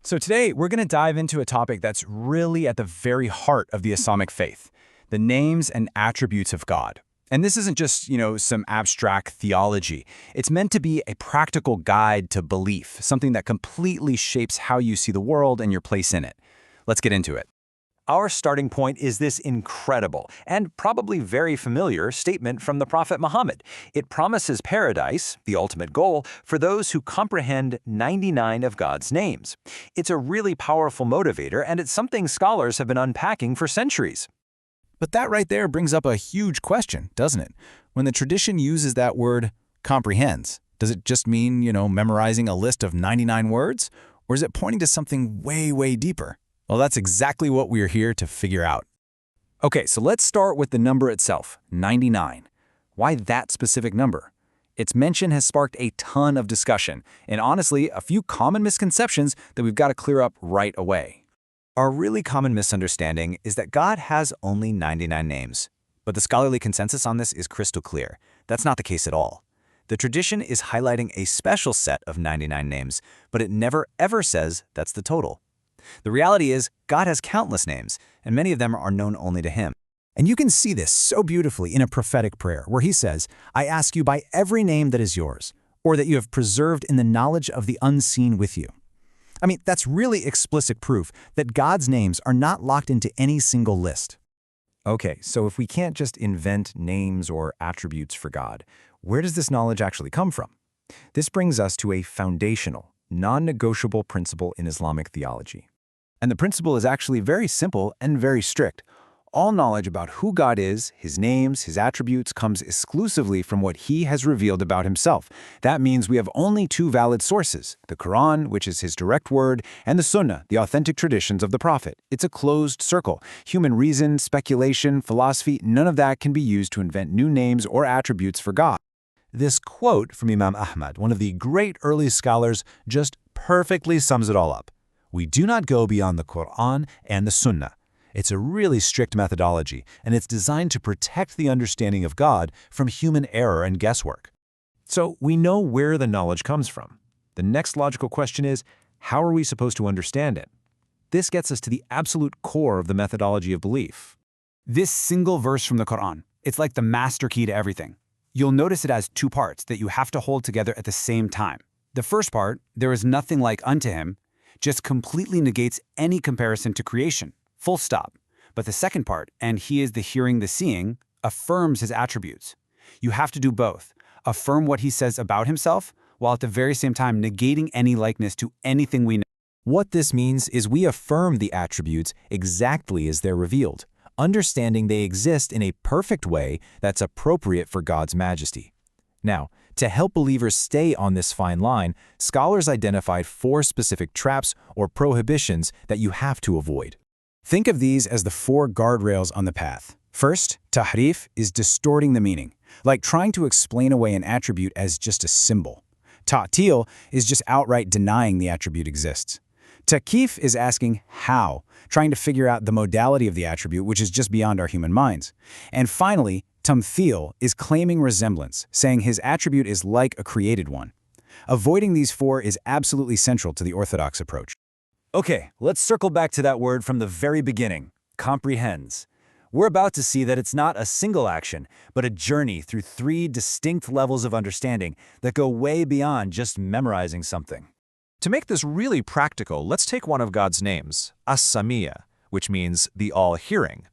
So today, we're going to dive into a topic that's really at the very heart of the Islamic faith, the names and attributes of God. And this isn't just, some abstract theology. It's meant to be a practical guide to belief, something that completely shapes how you see the world and your place in it. Let's get into it. Our starting point is this incredible and probably very familiar statement from the Prophet Muhammad. It promises paradise, the ultimate goal, for those who comprehend 99 of God's names. It's a really powerful motivator, and it's something scholars have been unpacking for centuries. But that right there brings up a huge question, doesn't it? When the tradition uses that word comprehends, does it just mean, memorizing a list of 99 words? Or is it pointing to something way, way deeper? Well, that's exactly what we're here to figure out. Okay, so let's start with the number itself, 99. Why that specific number? Its mention has sparked a ton of discussion, and honestly, a few common misconceptions that we've got to clear up right away. Our really common misunderstanding is that God has only 99 names. But the scholarly consensus on this is crystal clear. That's not the case at all. The tradition is highlighting a special set of 99 names, but it never ever says that's the total. The reality is, God has countless names, and many of them are known only to Him. And you can see this so beautifully in a prophetic prayer, where He says, "I ask you by every name that is yours, or that you have preserved in the knowledge of the unseen with you." I mean, that's really explicit proof that God's names are not locked into any single list. Okay, so if we can't just invent names or attributes for God, where does this knowledge actually come from? This brings us to a foundational, non-negotiable principle in Islamic theology. And the principle is actually very simple and very strict. All knowledge about who God is, His names, His attributes, comes exclusively from what He has revealed about Himself. That means we have only two valid sources, the Quran, which is His direct word, and the Sunnah, the authentic traditions of the Prophet. It's a closed circle. Human reason, speculation, philosophy, none of that can be used to invent new names or attributes for God. This quote from Imam Ahmad, one of the great early scholars, just perfectly sums it all up. We do not go beyond the Quran and the Sunnah. It's a really strict methodology, and it's designed to protect the understanding of God from human error and guesswork. So we know where the knowledge comes from. The next logical question is, how are we supposed to understand it? This gets us to the absolute core of the methodology of belief. This single verse from the Quran, it's like the master key to everything. You'll notice it has two parts that you have to hold together at the same time. The first part, there is nothing like unto Him, just completely negates any comparison to creation, full stop. But the second part, and He is the hearing, the seeing, affirms His attributes. You have to do both. Affirm what He says about Himself, while at the very same time negating any likeness to anything we know. What this means is we affirm the attributes exactly as they're revealed, understanding they exist in a perfect way that's appropriate for God's majesty. Now, to help believers stay on this fine line, scholars identified 4 specific traps or prohibitions that you have to avoid. Think of these as the 4 guardrails on the path. First, tahrif is distorting the meaning, like trying to explain away an attribute as just a symbol. Ta'til is just outright denying the attribute exists. Takif is asking how, trying to figure out the modality of the attribute, which is just beyond our human minds. And finally, tamthil is claiming resemblance, saying His attribute is like a created one. Avoiding these 4 is absolutely central to the orthodox approach. Okay, let's circle back to that word from the very beginning, comprehends. We're about to see that it's not a single action, but a journey through 3 distinct levels of understanding that go way beyond just memorizing something. To make this really practical, let's take one of God's names, As-Samiya, which means the all-hearing.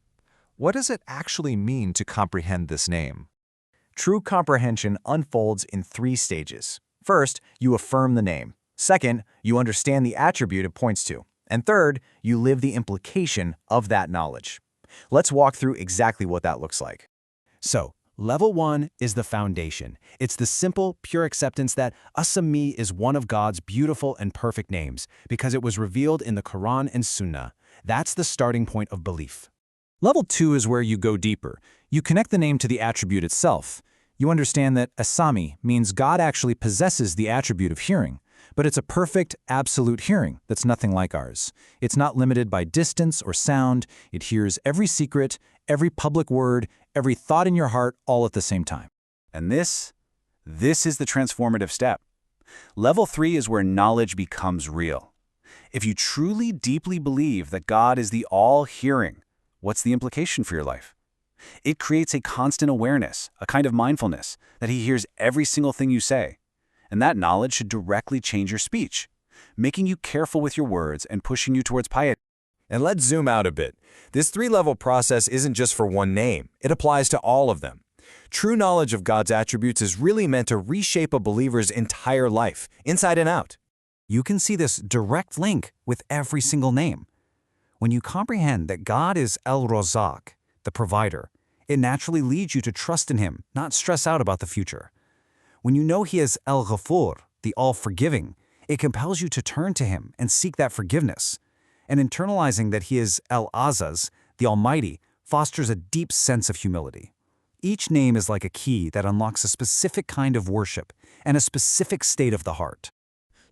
What does it actually mean to comprehend this name? True comprehension unfolds in 3 stages. First, you affirm the name. Second, you understand the attribute it points to. And third, you live the implication of that knowledge. Let's walk through exactly what that looks like. So, level 1 is the foundation. It's the simple, pure acceptance that As-Sami is one of God's beautiful and perfect names because it was revealed in the Quran and Sunnah. That's the starting point of belief. Level 2 is where you go deeper. You connect the name to the attribute itself. You understand that As-Sami means God actually possesses the attribute of hearing, but it's a perfect, absolute hearing that's nothing like ours. It's not limited by distance or sound. It hears every secret, every public word, every thought in your heart all at the same time. And this is the transformative step. Level 3 is where knowledge becomes real. If you truly deeply believe that God is the all-hearing, what's the implication for your life? It creates a constant awareness, a kind of mindfulness, that He hears every single thing you say. And that knowledge should directly change your speech, making you careful with your words and pushing you towards piety. And let's zoom out a bit. This three-level process isn't just for one name. It applies to all of them. True knowledge of God's attributes is really meant to reshape a believer's entire life, inside and out. You can see this direct link with every single name. When you comprehend that God is El-Razak, the provider, it naturally leads you to trust in Him, not stress out about the future. When you know He is El-Ghafur, the all-forgiving, it compels you to turn to Him and seek that forgiveness. And internalizing that He is El-Azaz, the Almighty, fosters a deep sense of humility. Each name is like a key that unlocks a specific kind of worship and a specific state of the heart.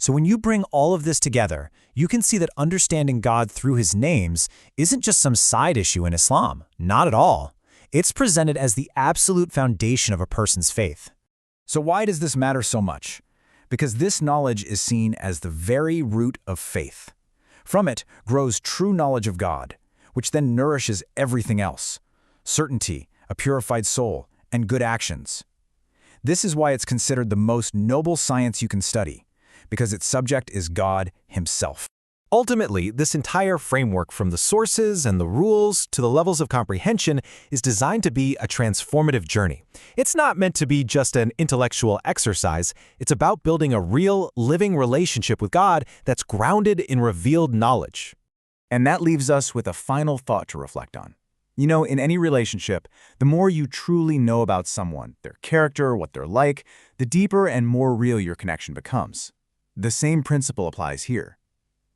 So when you bring all of this together, you can see that understanding God through His names isn't just some side issue in Islam. Not at all. It's presented as the absolute foundation of a person's faith. So why does this matter so much? Because this knowledge is seen as the very root of faith. From it grows true knowledge of God, which then nourishes everything else: certainty, a purified soul, and good actions. This is why it's considered the most noble science you can study, because its subject is God Himself. Ultimately, this entire framework, from the sources and the rules to the levels of comprehension, is designed to be a transformative journey. It's not meant to be just an intellectual exercise. It's about building a real, living relationship with God that's grounded in revealed knowledge. And that leaves us with a final thought to reflect on. You know, in any relationship, the more you truly know about someone, their character, what they're like, the deeper and more real your connection becomes. The same principle applies here.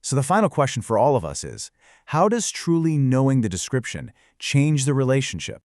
So the final question for all of us is, how does truly knowing the description change the relationship?